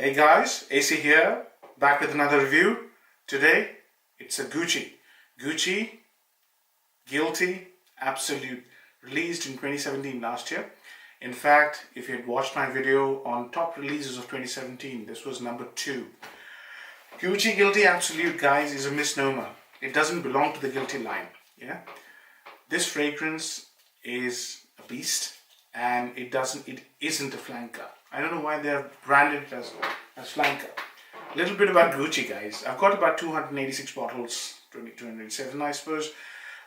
Hey guys, AC here, back with another review. Today, it's a Gucci Guilty Absolute, released in 2017 last year. In fact, if you had watched my video on top releases of 2017, this was number 2. Gucci Guilty Absolute, guys, is a misnomer. It doesn't belong to the Guilty line. Yeah, this fragrance is a beast, and it isn't a flanker. I don't know why they're branded it as flanker. A little bit about Gucci, guys. I've got about 286 bottles, 287 I suppose.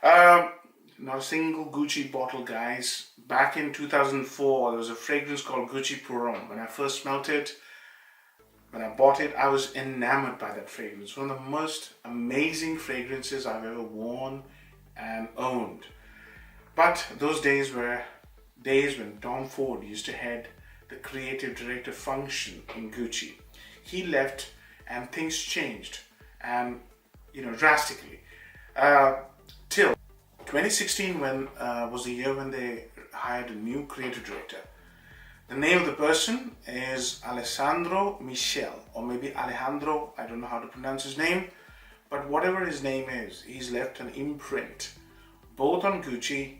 Not a single Gucci bottle, guys. Back in 2004, there was a fragrance called Gucci Pour Homme. When I first smelt it, when I bought it, I was enamored by that fragrance. One of the most amazing fragrances I've ever worn and owned. But those days were days when Tom Ford used to head the creative director function in Gucci. He left and things changed, and drastically, till 2016, when was the year when they hired a new creative director. The name of the person is Alessandro Michel, or maybe Alejandro, I don't know how to pronounce his name, but whatever his name is, he's left an imprint both on Gucci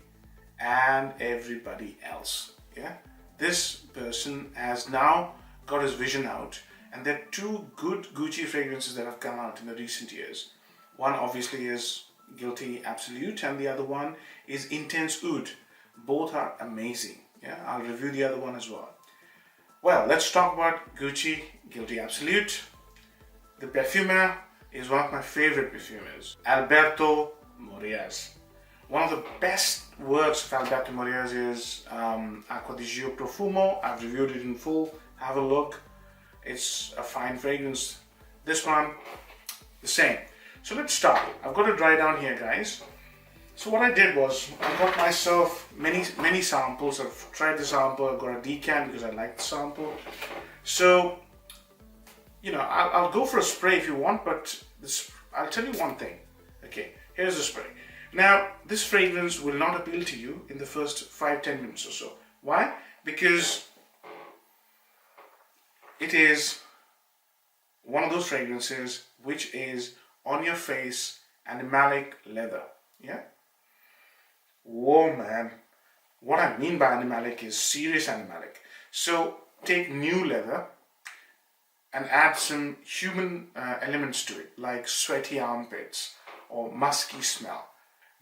and everybody else. Yeah, this person has now got his vision out, and there are 2 good Gucci fragrances that have come out in the recent years. One obviously is Guilty Absolute, and the other one is Intense Oud. Both are amazing. Yeah, I'll review the other one as well. Well, let's talk about Gucci Guilty Absolute. The perfumer is one of my favorite perfumers, Alberto Moreas. One of the best works of Alberto Moreas is Acqua di Gio Profumo. I've reviewed it in full. Have a look. It's a fine fragrance. This one, the same. So let's start. I've got it dry down here, guys. So what I did was, I got myself many samples. I've tried the sample. I've got a decant because I like the sample. So, I'll go for a spray if you want, but I'll tell you one thing. Okay, here's the spray. Now, this fragrance will not appeal to you in the first 5-10 minutes or so. Why? Because it is one of those fragrances which is on your face, animalic leather. Yeah? Whoa, man. What I mean by animalic is serious animalic. So take new leather and add some human elements to it, like sweaty armpits or musky smell.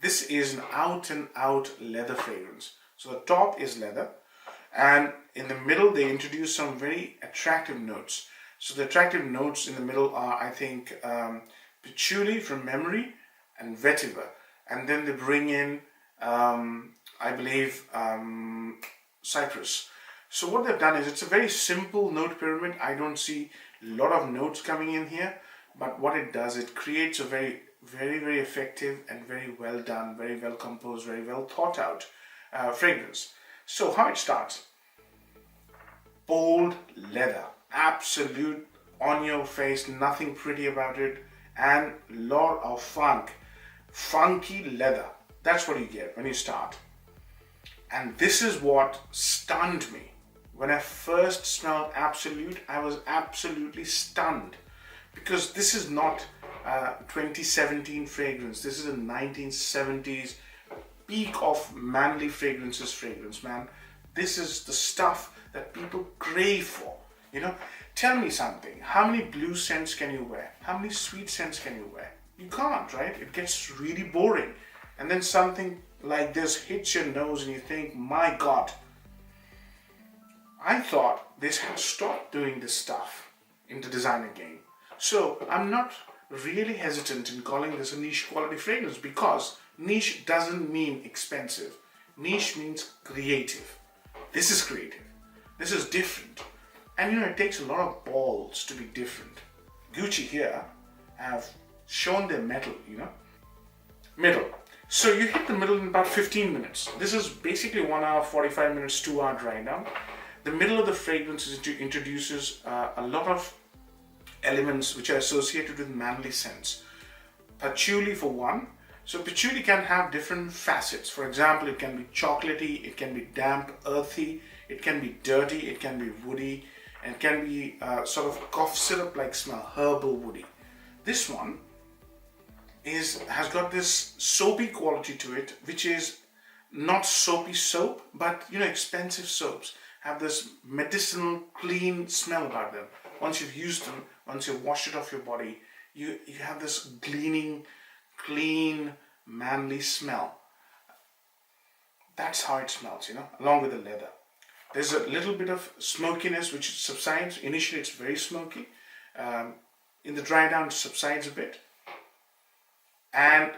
This is an out and out leather fragrance. So the top is leather, and in the middle they introduce some very attractive notes. So the attractive notes in the middle are, I think, patchouli from memory and vetiver, and then they bring in I believe citrus. So what they've done is, it's a very simple note pyramid. I don't see a lot of notes coming in here, but what it does, it creates a very effective and very well done, very well composed, very well thought out fragrance. So how it starts: bold leather, absolute on your face, nothing pretty about it, and lot of funky leather. That's what you get when you start. And this is what stunned me. When I first smelled Absolute, I was absolutely stunned, because this is not a 2017 fragrance. This is a 1970s peak of manly fragrances fragrance, man. This is the stuff that people crave for. Tell me something. How many blue scents can you wear? How many sweet scents can you wear? You can't, right? It gets really boring. And then something like this hits your nose and you think, my God. I thought they had stopped doing this stuff in the designer game. So I'm not really hesitant in calling this a niche quality fragrance, because niche doesn't mean expensive. Niche means creative. This is creative. This is different. And it takes a lot of balls to be different. Gucci here have shown their mettle, Middle. So you hit the middle in about 15 minutes. This is basically 1 hour, 45 minutes, 2 hour dry down. The middle of the fragrance introduces a lot of elements which are associated with manly scents. Patchouli for one. So patchouli can have different facets. For example, it can be chocolatey, it can be damp, earthy, it can be dirty, it can be woody, and can be sort of cough syrup like smell, herbal woody. This one has got this soapy quality to it, which is not soapy soap, but expensive soaps have this medicinal clean smell about them. Once you've used them, once you've washed it off your body, you have this gleaming, clean, manly smell. That's how it smells, along with the leather. There's a little bit of smokiness which subsides. Initially it's very smoky. In the dry down it subsides a bit. And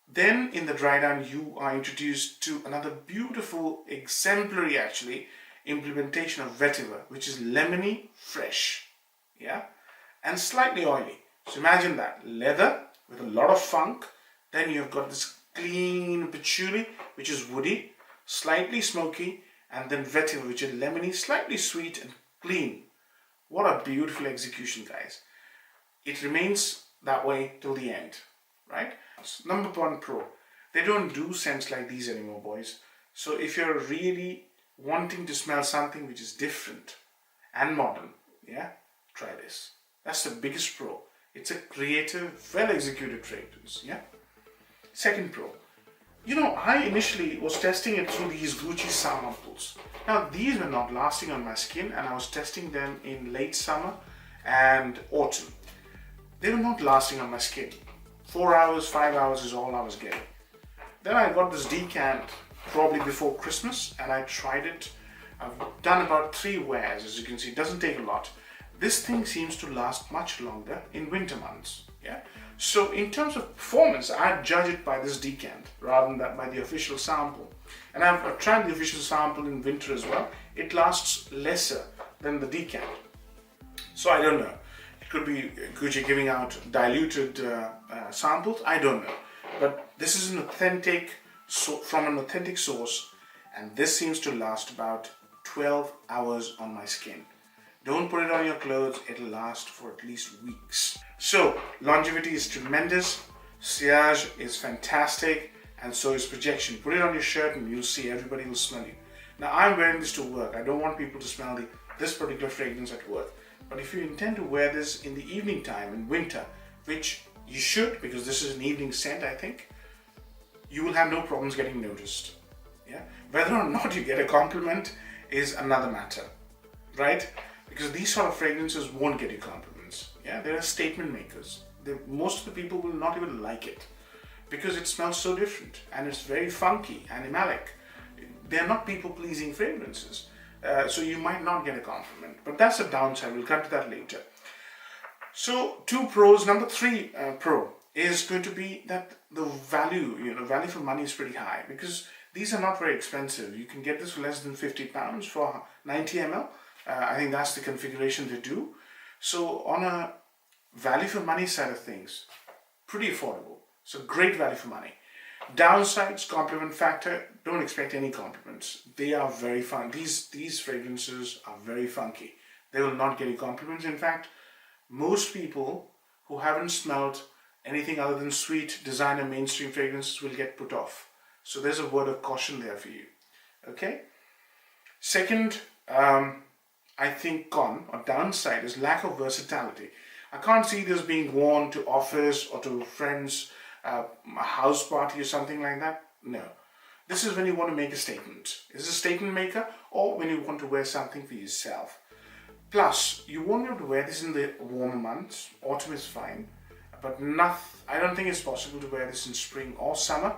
then in the dry down you are introduced to another beautiful, exemplary actually, implementation of vetiver, which is lemony, fresh, and slightly oily. So imagine that, leather with a lot of funk, then you've got this clean patchouli, which is woody, slightly smoky, and then vetiver, which is lemony, slightly sweet and clean. What a beautiful execution, guys. It remains that way till the end, right? Number 1 pro, they don't do scents like these anymore, boys. So if you're really wanting to smell something which is different and modern, try this. That's the biggest pro. It's a creative, well executed fragrance. Second pro, I initially was testing it through these Gucci samples. Now these were not lasting on my skin, and I was testing them in late summer and autumn. They were not lasting on my skin. 4 hours, 5 hours is all I was getting. Then I got this decant probably before Christmas, and I tried it. I've done about 3 wears, as you can see. It doesn't take a lot. This thing seems to last much longer in winter months. So in terms of performance, I'd judge it by this decant rather than by the official sample. And I've tried the official sample in winter as well. It lasts lesser than the decant. So I don't know. It could be Gucci giving out diluted samples. I don't know. But this is an authentic, from an authentic source, and this seems to last about 12 hours on my skin. Don't put it on your clothes, it'll last for at least weeks. So, longevity is tremendous, sillage is fantastic, and so is projection. Put it on your shirt and you'll see everybody will smell you. Now, I'm wearing this to work. I don't want people to smell this particular fragrance at work. But if you intend to wear this in the evening time, in winter, which you should, because this is an evening scent, I think, you will have no problems getting noticed. Whether or not you get a compliment is another matter, right? Because these sort of fragrances won't get you compliments. They're statement makers. Most of the people will not even like it because it smells so different and it's very funky, animalic. They're not people-pleasing fragrances. So you might not get a compliment, but that's a downside. We'll come to that later. So 2 pros. Number 3 pro is going to be that the value, value for money is pretty high because these are not very expensive. You can get this for less than £50 for 90 ml. I think that's the configuration they do. So on a value for money side of things, pretty affordable. So great value for money. Downsides, compliment factor, don't expect any compliments. They are very fun. These fragrances are very funky. They will not get you compliments. In fact, most people who haven't smelled anything other than sweet designer mainstream fragrances will get put off. So there's a word of caution there for you. Okay? Second, I think con or downside is lack of versatility. I can't see this being worn to office or to friends, a house party or something like that. No. This is when you want to make a statement. Is it a statement maker or when you want to wear something for yourself? Plus, you won't be able to wear this in the warmer months. Autumn is fine. But I don't think it's possible to wear this in spring or summer,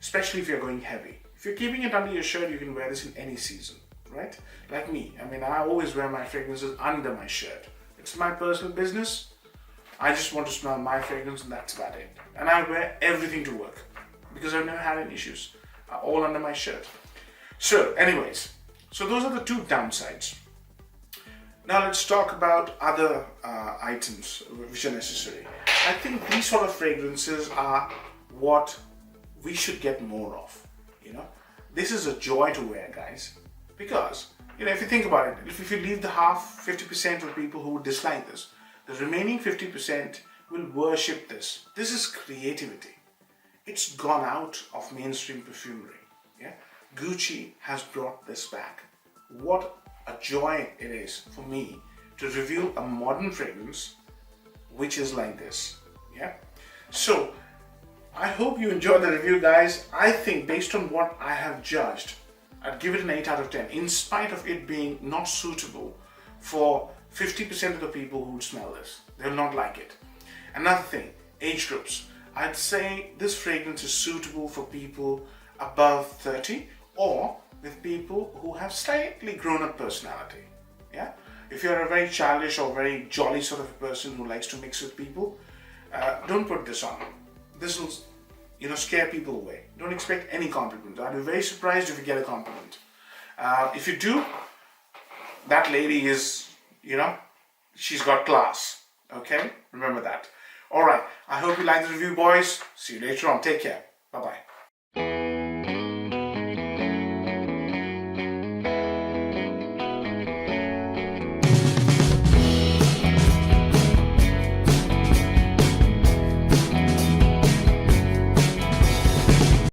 especially if you're going heavy. If you're keeping it under your shirt, you can wear this in any season, right? Like me. I always wear my fragrances under my shirt. It's my personal business. I just want to smell my fragrance and that's about it. And I wear everything to work because I've never had any issues. All under my shirt. So anyways, those are the 2 downsides. Now let's talk about other items which are necessary. I think these sort of fragrances are what we should get more of. This is a joy to wear, guys. Because, if you think about it, if you leave the 50% of people who would dislike this, the remaining 50% will worship this. This is creativity. It's gone out of mainstream perfumery. Gucci has brought this back. What a joy it is for me to review a modern fragrance which is like this. Yeah. So I hope you enjoyed the review, guys. I think based on what I have judged, I'd give it an 8 out of 10, in spite of it being not suitable for 50% of the people who smell this. They'll not like it. Another thing, age groups. I'd say this fragrance is suitable for people above 30 or with people who have slightly grown-up personality. Yeah. If you're a very childish or very jolly sort of a person who likes to mix with people, don't put this on. This will, scare people away. Don't expect any compliment. I'd be very surprised if you get a compliment. If you do, that lady is, she's got class. Okay? Remember that. Alright, I hope you like the review, boys. See you later on. Take care. Bye-bye.